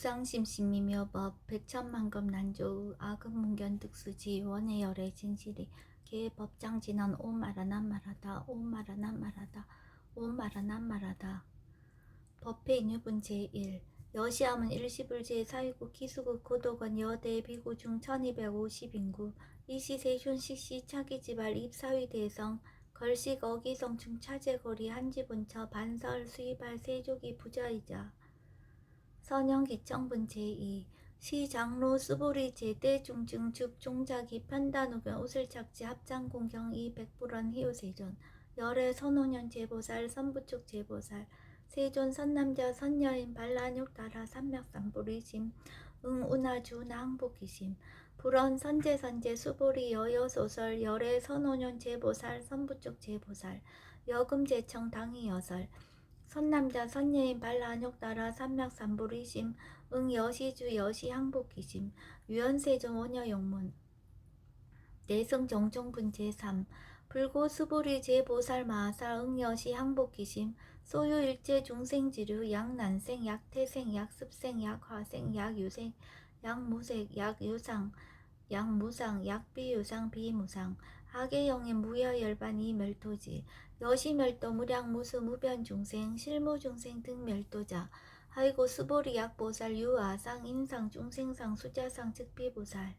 국상심심이며 법 백천만급 난조의 아급문견득수지 원의 열의 진실이 개 법장진언 오마라난 말하다 오마라난 말하다 오마라난 말하다. 법회 인유분 제1 여시함은 일시불 제4위국 기수국 고독원 여대 비구 중 1250인구 이시 세촌식시 차기지발 입사위 대성 걸식 어기성 중차제거리 한지분처 반설 수입할 세조기 부자이자 선영기청분 제2 시장로 수보리 제대 중증 즉 종자기 편단우견 옷을착지 합장공경 이 백불원 희우세존 열애 선오년 제보살 선부축 제보살 세존 선남자 선여인 반란욕 따라 삼맥삼보리심 응운하주 나항복기심 불원 선제선제 수보리 여여소설 열애 선오년 제보살 선부축 제보살 여금제청 당이여설 선남자 선예인 발란욕 따라 삼맥삼보리심 응여시주 여시항복기심 유연세종 원여용문 내승정종분 제3 불고수보리 제보살 마하살 응여시 항복기심 소유일체 중생지류 약난생 약태생 약습생 약화생 약유생 약무색 약유상 약무상 약비유상 비무상 하계영의 무여열반 이멸토지 여시멸도 무량무수 무변중생 실무중생 등 멸도자 하이고 수보리 약보살 유아상 인상 중생상 수자상 즉비보살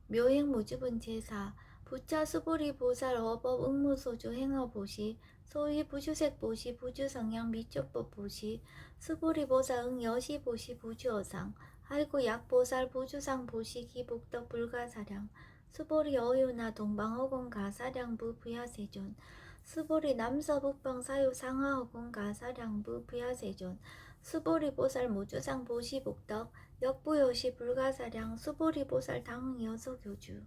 묘행무주분 제4 부차 수보리 보살 어법 응무소주 행어보시 소위 부주색보시 부주성향 미초법보시 수보리 보살 응여시보시 부주어상 하이고 약보살 부주상 보시 기복덕 불가사량 수보리 어유나 동방허공 가사량부 부야세존 수보리 남서북방 사유 상하허공 가사량부 부야세존 수보리 보살 무주상 보시 복덕 역부여시 불가사량 수보리 보살 당응 여서교주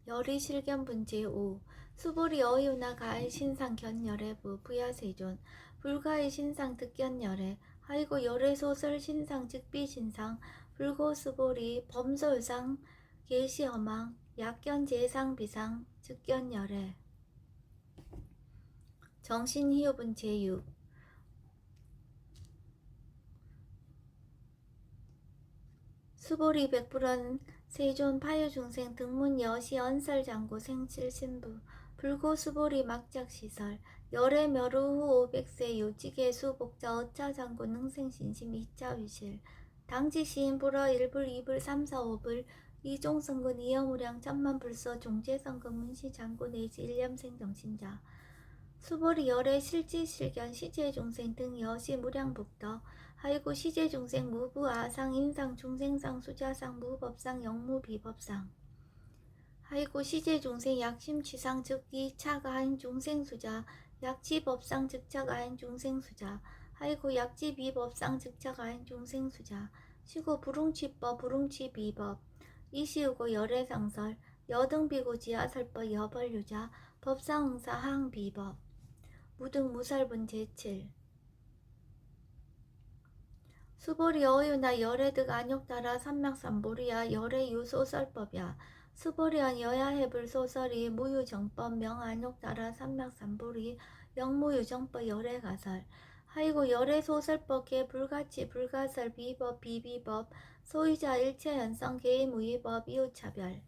열의 실견분 제5 수보리 어유나 가의 신상 견열애부 부야세존 불가의 신상 득견열애 하이고 열의 소설 신상 즉비신상 불고수보리 범소유상 계시허망 약견제상 비상 즉견열애 정신희흡은 제6 수보리 백불원 세존 파유중생 등문 여시 언설장고 생칠신부 불고수보리 막작시설 열애 멸후 후 500세 요지계수 복자 어차장고 능생신심 이자위실 당지시인 불어 1불 2불 3, 4, 5불 이종성군 이여무량 천만불서 종제성근 문시장고 내지 일념생 정신자 수보리 열애 실지실견 시제중생 등 여시 무량복덕 하이고 시제중생 무부 아상 인상 중생상 수자상 무법상 영무비법상 하이고 시제중생 약심취상 즉 이차가인 중생수자 약지법상 즉차가인 중생수자 하이고 약지비법상 즉차가인 중생수자 시고 불웅취법 불웅취비법 이시우고 열애상설 여등비고 지하설법 여벌유자 법상응사 하항비법 무등무살분 제7 수보리 어유나 열애득 안욕 따라 삼맥삼보리야 열애 유소설법야 수보리언 여야해불 소설이 무유정법 명안욕 따라 삼맥삼보리 영무유정법 열애가설 하이고 열애소설법 개 불가치 불가설 비법 비비법 소유자 일체현성 개의무위법 이웃차별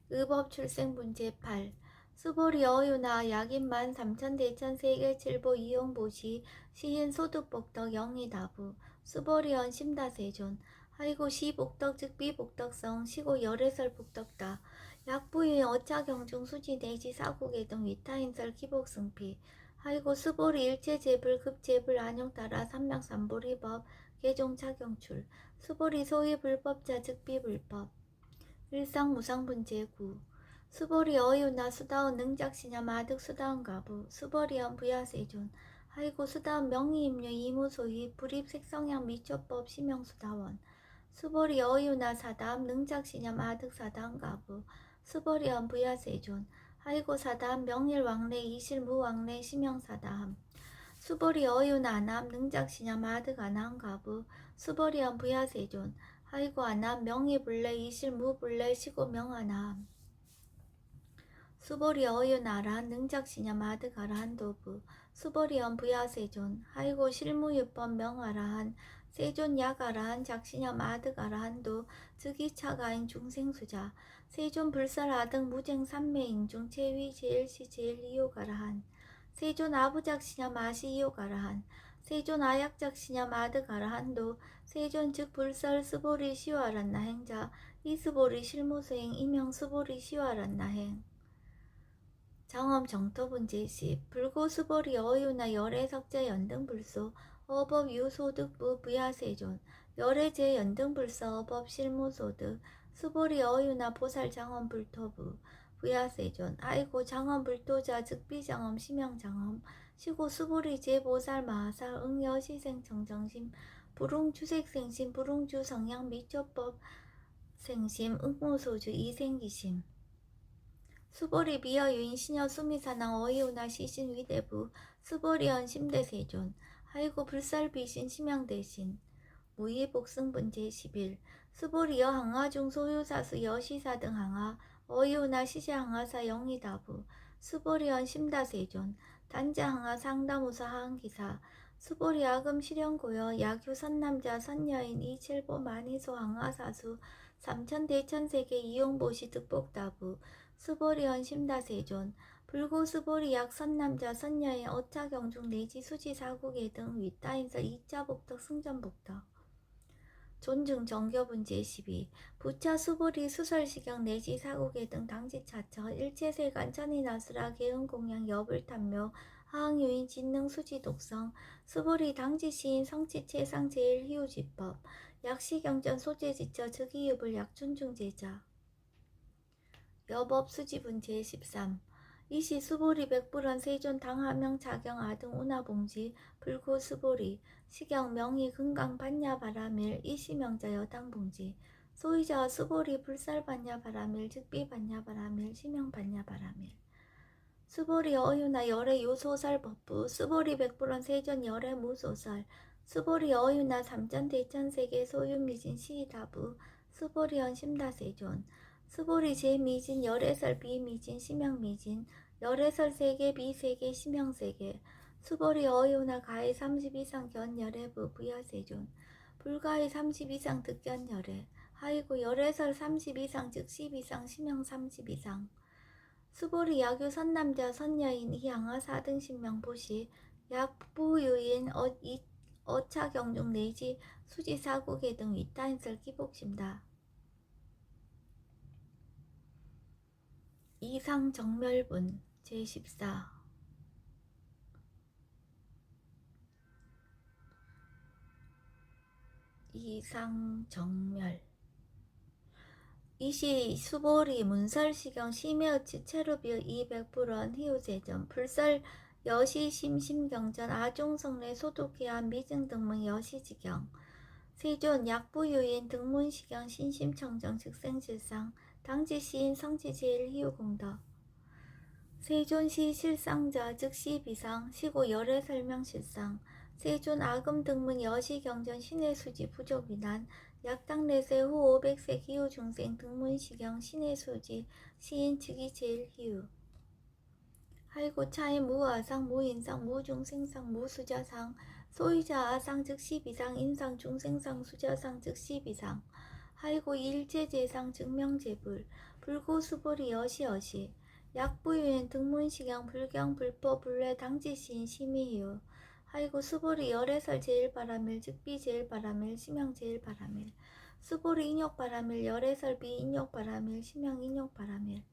의법 출생분 제8 수보리 어유나 약인만 삼천대천 세계칠보 이용보시 시인 소득복덕 영의다부 수보리언 심다세존 하이고 시복덕 즉 비복덕성 시고 열애설 복덕다 약부인 어차경중 수지 내지 사국의 등 위타인설 기복승피 하이고 수보리 일체제불 급제불 안용 따라 삼맥삼보리법 개종차경출 수보리 소위 불법자 즉 비불법 일상무상분 제9 수보리 어유나 수다운 능작시냐 마득 수다운 가부 수보리언 부야세존 하이고 수다운 명의임류 이무소위 불입색성향 미초법 심형수다원 수보리 어유나 사담 능작시냐 마득 사다운 가부 수보리언 부야세존 하이고 사담 명일왕래 이실무왕래 심형사다함 수보리 어유나 아남 능작시냐 마득 아나운 가부 수보리언 부야세존 하이고 아남 명의불래 이실무불래 시고 명하나함 수보리 어유나라 능작시냐 마득아라 한도부 수보리언 부야세존 하이고 실무유법 명아라한 세존 약아라한 작신염 아득아라한도 즉이차가인 중생수자 세존 불설아등 무쟁 삼매인중 제위 제일시 제일이요가라한 세존 아부작신염 아시이요가라한 세존 아약작신염 아득아라한도 세존 즉 불설 스보리 시와란나 행자 이스보리 실무수행 이명 스보리 시와란나 행 정엄 정토분 제시 불고 스보리 어유나 열애 석재 연등 불소 어법 유소득부 부야세존 열애 제 연등 불서 어법 실무소득 스보리 어유나 보살 장엄 불토부 부야세존 아이고 장엄 불토자 즉비 장엄 심형 장엄 시고 스보리 제 보살 마하살 응여 시생 정정심 불웅 주색 생심 불웅 주 성향 미조법 생심 응모소주 이생기심 수보리 비어 유인 시녀 수미사나 어이오나 시신 위대부 수보리언 심대세존 하이고 불살비신 심양대신 무의복승분 제11 수보리여 항하중 소유사수 여시사 등 항하 어이오나 시시항하사 영이다부 수보리언 심다세존 단자항하 상담우사 하항기사 수보리 아금 실현고여 야규 선남자 선여인 이칠보 만이소 항하사수 삼천대천세계 이용보시 득복다부 수보리언 심다세존 불고 수보리약 선남자 선여인 어차경중 내지 수지사국의 등 윗다인설 2차 복덕 승전복덕 존중 정교분 제12 부차 수보리 수설시경 내지 사국의 등 당지차처 일체세간 천인아수라 개은공양 여불탐묘 하항유인 진능 수지독성 수보리 당지시인 성치체상 제일희우지법 약시경전 소재지처 즉이유불 약춘중제자 여법 수지분 제13 이시 수보리 백불원 세존 당하명 자경 아등 운하봉지 불고 수보리 시경 명의 금강 반야 바라밀 이시명자 여당봉지 소이자와 수보리 불살 반야 바라밀 즉비 반야 바라밀 시명 반야 바라밀 수보리 어유나 열애 요소설 법부 수보리 백불원 세존 열애 무소설 수보리 어유나 삼전 대천세계 소유미진 시다부 수보리언 심다세존 수보리 제미진 열애설 비미진 심양미진 열애설 세계 비세계 심양세계 수보리 어유나 가해 30 이상 견열애부 부야세존 불가해 30 이상 득견열애 하이고 열애설 30 이상 즉 10 이상 심양 30 이상 수보리 야규 선남자 선여인 이항하 4등 신명 보시 약부유인 어차경중 내지 수지사국의 등 윗다인설 기복심다 이상정멸분 제14 이상정멸 이시 수보리 문설시경 심해어치 체루비어 200불원 희우제전 불설 여시심심경전 아종성례 소독기한 미증등문 여시지경 세존 약부유인 등문시경 신심청정 즉생실상 당지시인 성지제일희우공덕 세존시 실상자 즉시 비상 시고 열애 설명실상 세존 아금 등문 여시경전 신의수지 부족이난 약당내세 후 500세 기후중생 등문시경 신의수지 시인 즉이 제일희우 하이고 차인 무아상 무인상 무중생상 무수자상 소이자 아상 즉시 비상 인상 중생상 수자상 즉시 비상 하이고 일체제상 증명제불 불고수보리 여시여시 약부유인 등문시경 불경 불법 불례 당지시인 심의희우 하이고 수보리 열애설 제일바라밀 즉비 제일바라밀 심형 제일바라밀 수보리 인욕바라밀 열애설 비 인욕바라밀 심형 인욕바라밀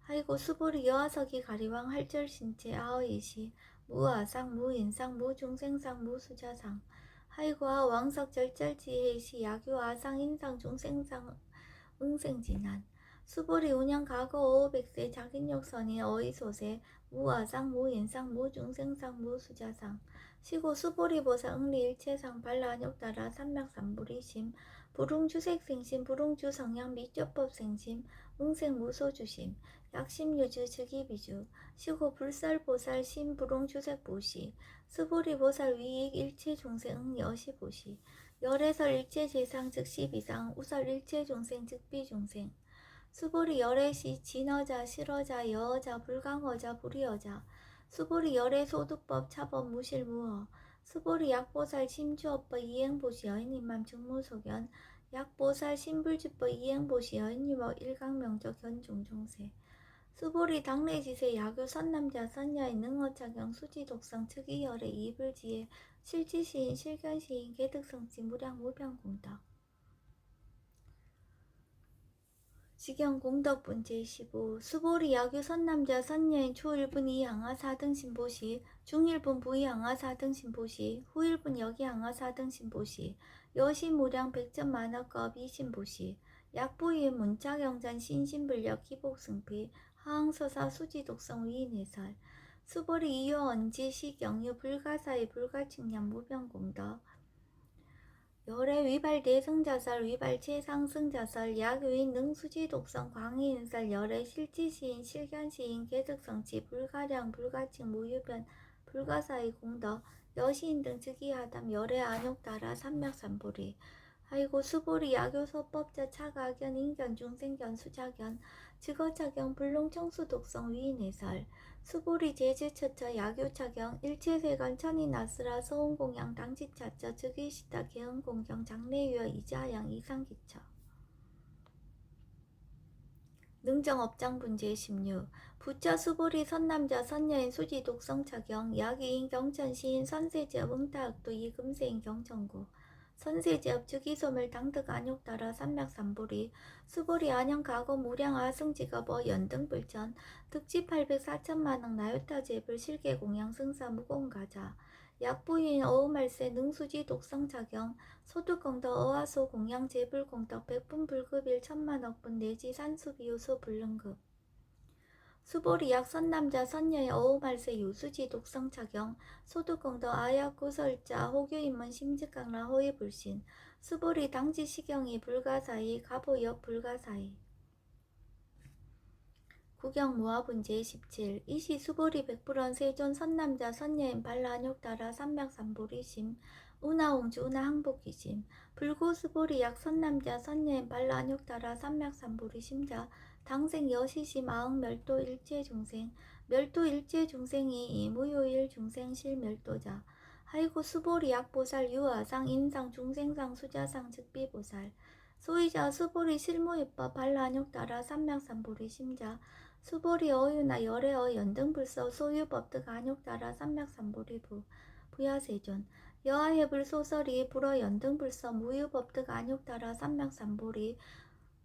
하이고 수보리 여하석이 가리왕 할절신체 아어이시 무아상 무인상 무중생상 무수자상 하이고 왕석 절절지혜시 야규 아상 인상 중생상 응생진한 수보리 운영 과거 500세 자긴욕선이 어이소세 무아상 무인상 무중생상 무수자상 시고 수보리 보사 응리일체상 발라욕따라 삼맥삼불이심 불웅주색생심 불웅주 성향 미조법생심 응생무소주심 약심유주 즉이비주 시고 불살보살 심불웅주색보시 수보리보살 위익 일체중생 응여시보시 열애설 일체재상 즉시비상 우설 일체중생 즉비중생 수보리 열애시 진어자 실어자 여어자 불강어자 불이어자 수보리 열애소득법 차법 무실무어 수보리 약보살 심주업법 이행보시 여인임맘 중무소견 약보살 신불주법 이행보시 여인임어 일강명적 현종종세 수보리 당내지세 야교 선남자 선녀의 능어작용 수지독성 특이열의 이불지에 실지시인 실견시인 개득성지 무량무병공덕 직영공덕분 제15 수보리 야교 선남자 선녀인 초일분 이항하 4등 신보시 중일분 부이항하 4등 신보시 후일분 여기항하 4등 신보시 여시무량 백전만화급 이신보시 약부의 문자경전 신신불력 기복승피 하항서사 수지독성 위인해설 수보리 이효 언지 시경유 불가사의 불가측량 무병공덕 열애 위발 대승자설 위발 최상승자설 약유인 능수지 독성 광의인설 열애 실지시인 실견시인 개득성치 불가량 불가칭 무유변 불가사의 공덕 여시인 등 즉위하담 열애 안욕따라 삼맥삼보리 아이고 수보리 야교서법자 차가견 인견 중생견 수자견 직어차경 불롱청수 독성 위인해설 수보리 제지처처 야교차경 일체세관 천이나스라 서운공양 당지차처 즉위시다 개헌공경 장래유어 이자양 이상기처 능정업장분 제16 부처 수보리 선남자 선녀인 수지 독성차경 야기인 경천시인 선세제업 응타학도 이금세인 경천구 선세제업 주기소멸 당득 안욕따라 삼맥삼보리 수보리 안영 가고 무량 아승지가버 연등불천 득지 800 4천만억 나요타제불 실계공양 승사 무공가자 약부인 어우말세 능수지 독성차경 소득공덕 어하소 공양 제불공덕 백분불급일 천만억분 내지 산수비유소 불능급 수보리 약 선남자 선녀의 어우말세 유수지 독성차경 소득공덕 아약구설자 호교인문 심직강라 허위불신 수보리 당지시경이 불가사의 가보역 불가사의 구경무화분 제17 이시 수보리 백불원 세존 선남자 선녀인 발라안욕따라 삼맥삼보리심 운하옹주 운하항복기심 불고수보리 약 선남자 선녀인 발라안욕따라 삼맥삼보리심자 당생 여시심 아흥멸도 일체중생 멸도 일체중생이 무효일 중생 실멸도자 하이고 수보리 약보살 유아상 인상 중생상 수자상 즉비보살 소이자 수보리 실무입법 발라안욕따라 삼맥삼보리심자 수보리 어유나 열애어 연등불서 소유법득 안욕따라 삼맥삼보리부 부야세존 여하해불 소설이 불어 연등불서 무유법득 안욕따라 삼맥삼보리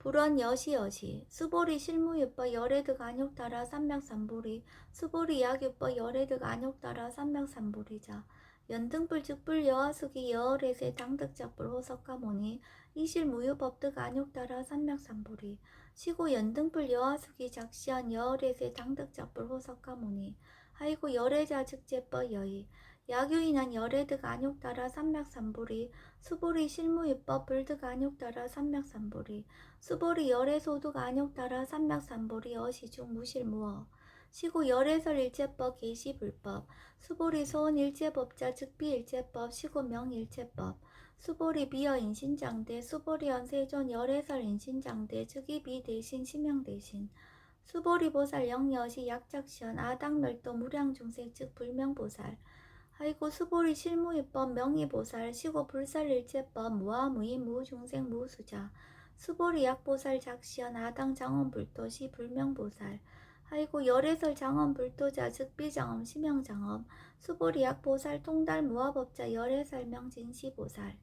불원 여시여시 수보리 실무유법 열애득 안욕따라 삼맥삼보리 수보리 약유법 열애득 안욕따라 삼맥삼보리자 연등불 즉불 여하숙이 여월에세 당득작불 호석가모니 이실무유법득 안욕따라 삼맥삼보리 시고 연등불 여하숙이 작시한 여월에세 당득작불 호석가모니 하이고 열애자 즉제법 여의 약유인한 열애득 안욕따라 삼맥삼보리 수보리 실무유법 불득 안욕따라 삼맥삼보리 수보리 열애소득 안욕따라 삼맥삼보리 어시중 무실무어 시고 열애설 일체법 계시불법 수보리 소원 일체법자 즉비일체법 시고 명일체법 수보리 비어 인신장대 수보리언 세존 열애설 인신장대 즉위비 대신 심형 대신 수보리 보살 영여시 약작시언 아당멸도 무량중생 즉 불명보살 아이고 수보리 실무입법 명의보살 시고 불살일체법 무아무인 무중생 무수자 수보리 약보살 작시언 아당 장엄불도시 불명보살 아이고 열애설 장엄불도자 즉비장엄 심형장엄 수보리 약보살 통달 무아법자 열애설 명진시보살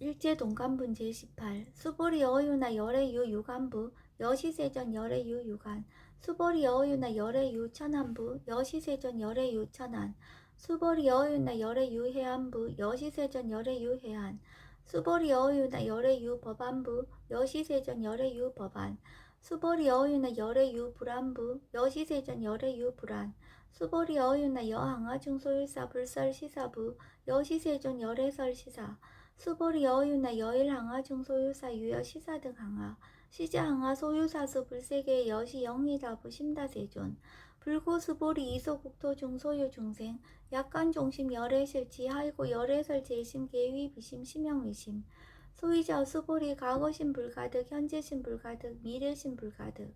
일제동간분 제18 수보리 어유나 열애유 유간부 여시세전 열애유 유간 수보리 어유나 열애유 천안부 여시세전 열애유 천안 수보리 어유나 열애유 해안부 여시세전 열애유 해안 수보리 어유나 열애유 법안부 여시세전 열애유 법안 수보리 어유나 열애유 불안부 여시세전 열애유 불안 수보리 어유나 여항하 중소일사 불설시사부 여시세전 열애설 시사 수보리 여유나 여일항하 중소유사 유여 시사 등 항하 시자항하 소유사수 불세계 여시 영리다부 심다세존 불고수보리 이소국토 중소유 중생 약간 종심 열애실지 하이고 열애설 재심 계위 비심 심형위심 소이자 수보리 과거심 불가득 현재심 불가득 미래심 불가득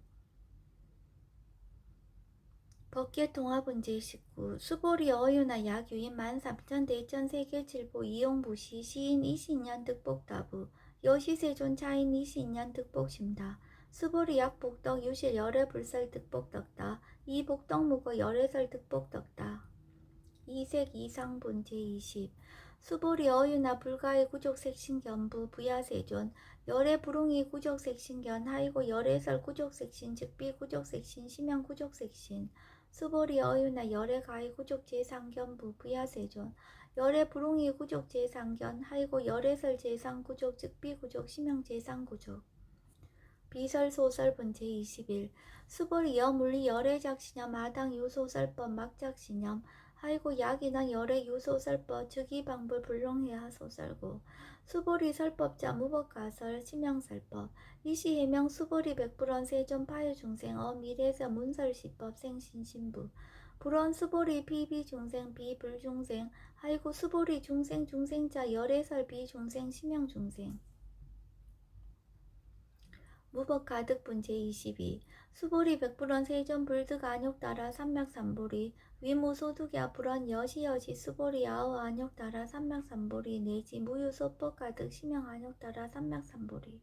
법계통합은 제19 수보리 어유나 약유인 만3천 대천 세계칠보 이용부시 시인 이신년 득복다부 여시세존 차인 이신년 득복심다 수보리 약복덕 유실 열애 불설 득복덕다 이복덕무거 열애설 득복덕다 이색 이상본 제20 수보리 어유나 불가의 구족색신견부 부야세존 열애 불웅이 구족색신견 하이고 열애설 구족색신 즉비 구족색신 심양 구족색신 수보리 어유나 열애 가히 구족 제상견부 부야세존 열애 불웅이 구족 제상견 하이고 열애설 제상 구족 즉비 구족 심양 제상 구족 비설 소설 본제 21 수보리 여물리 열애 작신염 마당 유소설법 막작신염 하이고 약이나 열애 유소설법 즉이방불 불롱해하 소설고 수보리 설법자 무법가설 심양설법 이시해명 수보리 백불원 세존 파유중생 미래서 문설시법 생신신부 불원 수보리 비비중생 비불중생 하이고 수보리 중생 중생자 열애설 비중생 심양중생 무법가득분 제22 수보리 백불원 세존 불득 안욕 따라 삼맥삼보리 위무소득야 불원 여시여시 수보리 아오 안욕 따라 삼맥삼보리 내지 무유소법 가득 심양 안욕 따라 삼맥삼보리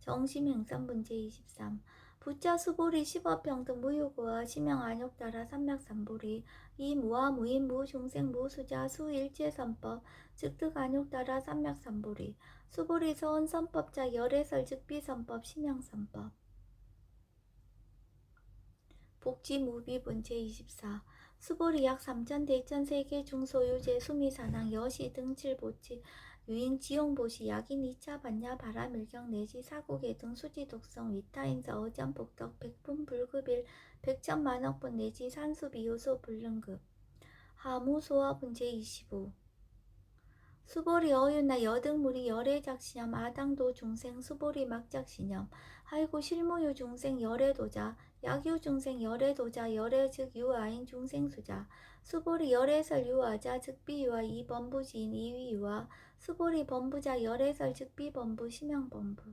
정심행선분 제23 부자 수보리 십업평등 무유고와 심양 안욕 따라 삼맥삼보리 이 무와 무인 무중생 무수자 수일체선법 즉득 안욕 따라 삼맥삼보리 수보리 서원선법자 열애설 즉비선법 심양선법 복지무비분 제24 수보리 약 3천 대천 세계 중소유제 수미사낭 여시 등칠보치 유인 지용보시 약인 2차 반야 바라밀경 내지 사국의 등 수지독성 위타인서 어전복덕 백분불급일 백천만억분 내지 산수비요소 불능급 하무소화분 제25 수보리 어유나 여등무리 열애작신염 아당도 중생 수보리 막작신염 하이고 실무유 중생 열애도자 약유 중생 열애도자 열애 즉 유아인 중생수자 수보리 열애설 유아자 즉 비유아 이범부지인 이위유아 수보리 범부자 열애설 즉 비범부 심양범부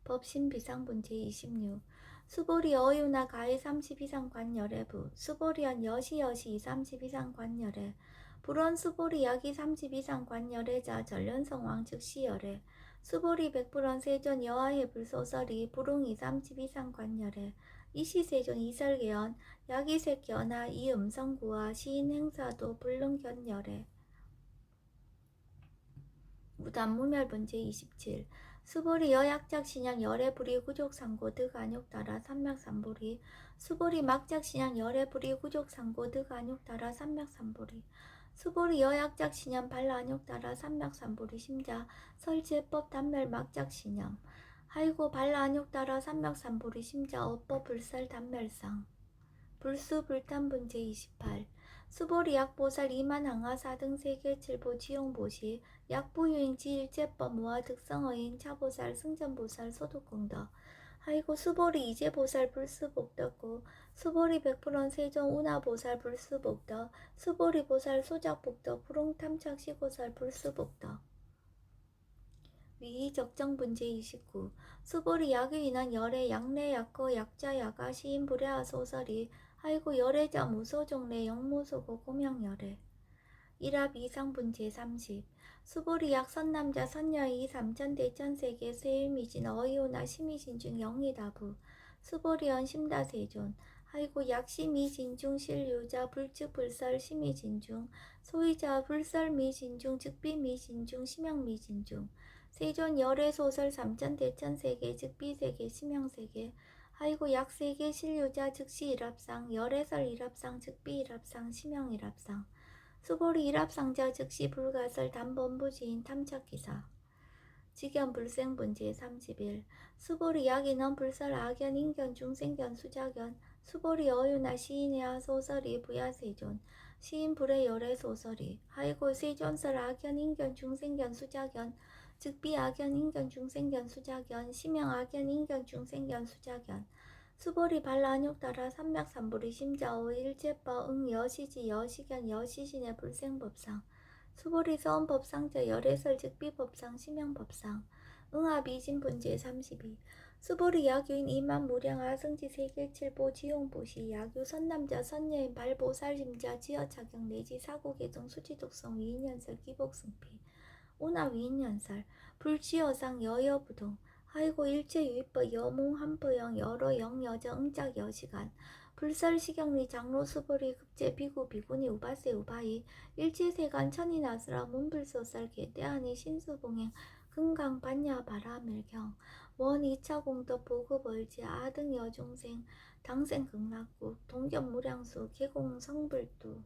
법신비상분 제26 수보리 어유나 가해 30 이상 관열애부 수보리연 여시여시 30 이상 관열애 불원 수보리 약이 30 이상 관열애자 전련성왕 즉 시열애 수보리 백불원 세존 여하해 불소설이 불웅이 30 이상 관열애 이시세존 이설계연 약이색견하 이음성구와 시인행사도 불능견열애 무단무멸분 제27 수보리 여약작신양 열애불이 구족상고 득안욕 따라 삼맥삼보리 수보리 막작신양 열애불이 구족상고 득안욕 따라 삼맥삼보리 수보리 여약작신양 발라안욕 따라 삼맥삼보리 심자 설제법 단멸 막작신양 하이고 발라안욕 따라 삼맥삼보리 심자 업법 불설 단멸상 불수 불탄분 제28 수보리 약보살 이만항하 4등 세계칠보 지용보시 약부유인 지일제법 무아 득성어인 차보살 승전보살 소득공덕 하이고 수보리 이제보살 불수복덕고 수보리 백불원 세존 운하보살 불수복덕 수보리 보살 소작복덕 불홍탐착 시고살 불수복덕 위의적정분 제29 수보리 약유인한 열애 약내 약거 약자 야가 시인 불야하 소설이 하이고 열애자 무소종래 영무소고 고명열애 일합 이상분 제30 수보리 약 선남자 선여이 3천 대천세계 세일미진 어이오나 심이신 중 영이다부 수보리언 심다세존 하이고 약 심이진 중 실유자 불측 불설 심이진 중 소이자 불설 미진 중 즉비미진 중 심양미진 중 세존 열애소설 3천 대천세계 즉비세계 심양세계 하이고 약세계 실유자 즉시 일합상 열애설 일합상 즉비 일합상 심양 일합상 수보리 일합상자 즉시 불가설 단범부지인 탐착기사 직연 불생분 제31 수보리 약인원 불설 악연 인견 중생견 수작연 수보리 어유나 시인의 소설이 부야세존 시인 불의 열애 소설이 하이고 세존설 악연 인견 중생견 수작연 즉비 악연 인견 중생견 수작연 심양 악연 인견 중생견 수작연 수보리 발라안욕 따라 삼맥삼보리 심자오 일제법 응 여시지 여시견 여시신의 불생법상 수보리 서원법상자 열애설 즉비법상 심양법상 응합 이진분 제32 수보리 야교인 이만 무량 아승지 세길칠보 지용보시 야교 선남자 선여인 발보 살림자 지어자경 내지 사고계정 수지독성 위인연설 기복승필 오나 위인연설 불지어상 여여부동 하이고 일체유입법 여몽한보영 여러 영여정 응작 여시간 불설시경리 장로 수보리 급제 비구 비구니 우바세 우바이 일체세간 천이나스라 문불소설 개대하니 신수봉행 금강 반야 바라밀경 원 2차 공덕 보급 얼지 아등 여중생 당생 극락국 동견 무량수 개공 성불두